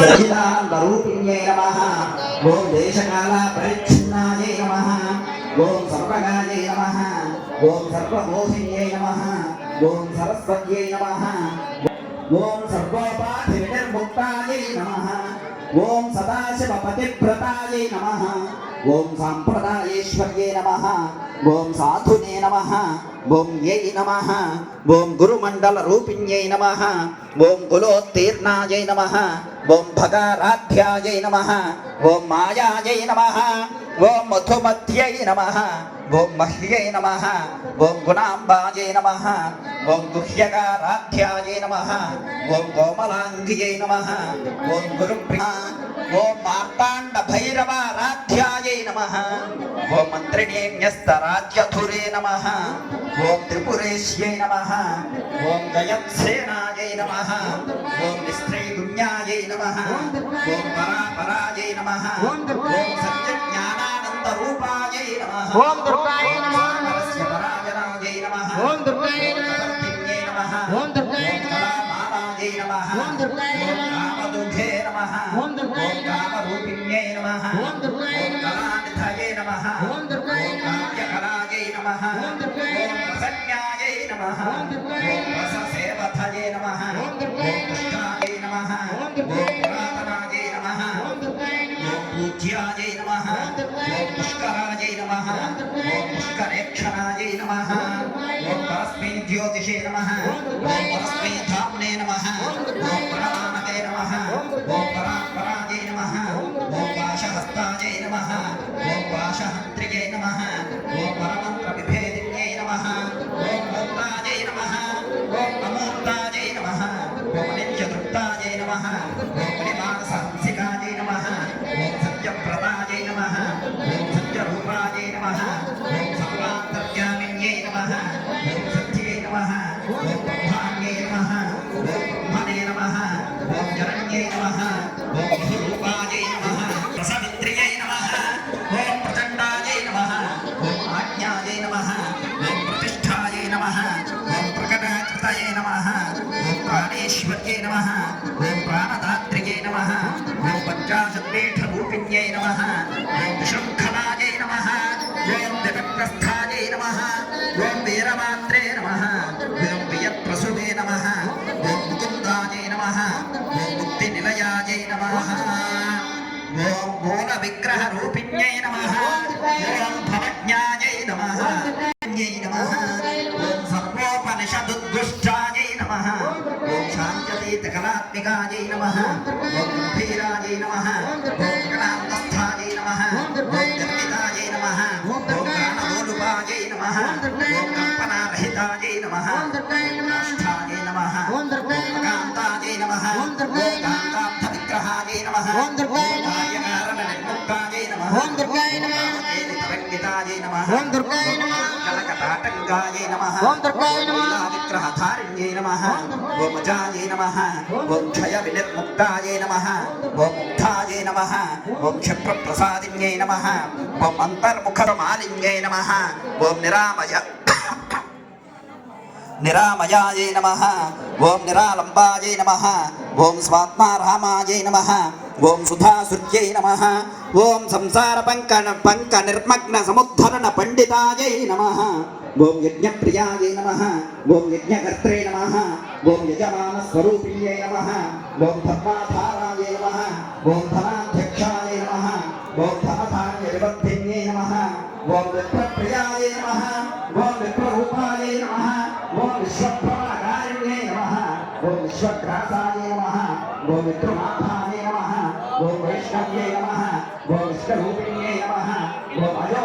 सचिदानंदरूपिण्यै नमः ओम देशकालपरिच्छिन्नायै नमः ओम सर्वगायै नमः ओम सर्वमोहिन्यै नमः ओम सरस्वत्यै नमः ओम सर्वोपाधिविनिर्मुक्तायै नमः ओम सदाशिवपतिव्रतायै नमः ओम सांप्रदायेश्वर्यै नमः ओम साधुने नमः ओम यै नमः ओम गुरुमण्डलरूपिण्यै नमः ओम कुलोत्तीर्णायै नमः ओम भगाराध्यायै नमः ओम मायायै नमः ओम मधुमत्यै नमः ओम मह्यै नमः ओम गुणाम्बायै नमः ओम गुह्यकाराध्यायै नमः ओम कोमलाङ्गियै नमः ओम गुरुप्रिया ओम मार्ताण्डभैरवाराध्यायै नमः ओम मन्त्रिणीन्यस्तराज्यधुरे नमः ओम त्रिपुरेश्यै नमः ओम जयत्सेनायै नमः ओम निस्त्रैगुण्यायै नमः ओम परापरायै नमः ओम सत्यज्ञानानन्दरूपायै नमः ओम दुर्गायै नमः पराजनायै नमः ओम दुर्गायै नमः नमः ओम दुर्गायै नमः कलामालायै नमः ओम दुर्गायै नमः कामदुघे नमः ओम दुर्गायै नमः कामरूपिण्यै नमः ओम दुर्गायै नमः कलानिधये नमः ओम दुर्गायै नमः काव्यकलायै नमः ओम दुर्गायै नमः प्रसन्यायै नमः ओम दुर्गायै नमः रससेवथये नमः ओम दुर्गायै नमः पुष्टायै नमः ओम दुर्गायै नमः पुरातनायै नमः ओम दुर्गायै नमः पूज्यायै नमः ओम दुर्गायै नमः पुष्करायै नमः ओम दुर्गायै नमः पुष्करेक्षणायै नमः ओम परस्मै ज्योतिषे नमः ओम दुर्गायै नमः परस्मै धाम्ने नमः ओम ओम दुर्गायै नमः परमानते नमः ओम दुर्गायै ओम परात्परायै नमः ओम पाशहस्तायै नमः ओम पाशहन्त्रियै नमः ओम परमन्त्रविभेदिन्यै नमः ओम मूर्तायै नमः ओम अमूर्तायै नमः ओम नित्यतृप्तायै नमः ओम मणिमानसहंसिकायै नमः ओम सत्यप्रदायै नमः ओम सत्यरूपायै नमः ओम सर्वान्तर्यामिन्यै नमः ओम सत्यै नमः ओम ब्रह्माण्यै नमः ओम ब्रह्मणे नमः ओम जरण्यै नमः ओम विधुरूपायै नमः प्रसवित्र्यै नमः ओम प्रचण्डायै नमः ओम आज्ञायै नमः ओम प्रतिष्ठायै नमः ओम प्रकटाकृतये नमः ओम प्राणेश्वर्यै नमः ओम प्राणदात्र्यै नमः ओम पञ्चाशत्पीठरूपिण्यै नमः ओम विशृङ्खलायै नमः ओम दिव्यप्रस्थायै नमः ओम वीरमात्रे नमः ओम प्रियप्रसुवे नमः ओम मुकुन्दायै नमः ओम मुक्तिनिलयायै नमः ओम मूलविग्रहरूपिण्यै नमः ओम भवज्ञायै नमः नमः ओम सर्वोपनिषदुद्गुष्टायै नमः ओम शान्त्यतीतकलात्मिकायै नमः ओम गम्भीरायै नमः ओम गणान्तस्थायै नमः ओम गर्वितायै नमः ओम गानलोलुपायै नमः ओम कल्पनारहितायै नमः ओम काष्ठायै नमः ओम अकान्तायै नमः ओम कान्तार्थविग्रहायै नमः ओम दुर्गायै नमः कार्यकारणनिर्मुक्तायै नमः ओम दुर्गायै नमः तरङ्गितायै नमः ओम दुर्गायै नमः कलकटाटङ्गायै नमः ओम दुर्गायै नमः विग्रहधारिण्यै नमः ओम अजायै नमः ओम क्षयविनिर्मुक्तायै नमः ओम मुक्तायै नमः ओम क्षिप्रप्रसादिन्यै नमः ओम अन्तर्मुखमालिन्यै नमः ओम निरामयायै नमः ओम निरालम्बायै नमः ओम स्वात्मारामायै नमः ओम सुधासुर्यै नमः ओम संसारपङ्कनिर्मग्नसमुद्धरणपण्डितायै नमः ओम यज्ञप्रियायै नमः ओम यज्ञकर्त्रे नमः ओम यजमानस्वरूपिण्यै नमः ओम धर्माधारायै नमः ओम धनाध्यक्षायै नमः ओम धनधान्यविवर्धिन्यै नमः ओम विप्रप्रियायै नमः ओम विप्ररूपायै नमः ओम विश्वप्रभाकारिण्यै नमः ओम विश्वग्रासायै नमः ओम विक्रमाभायै नमः ओम वैष्णव्यै नमः ओम विष्णुरूपिण्यै नमः ओम अयो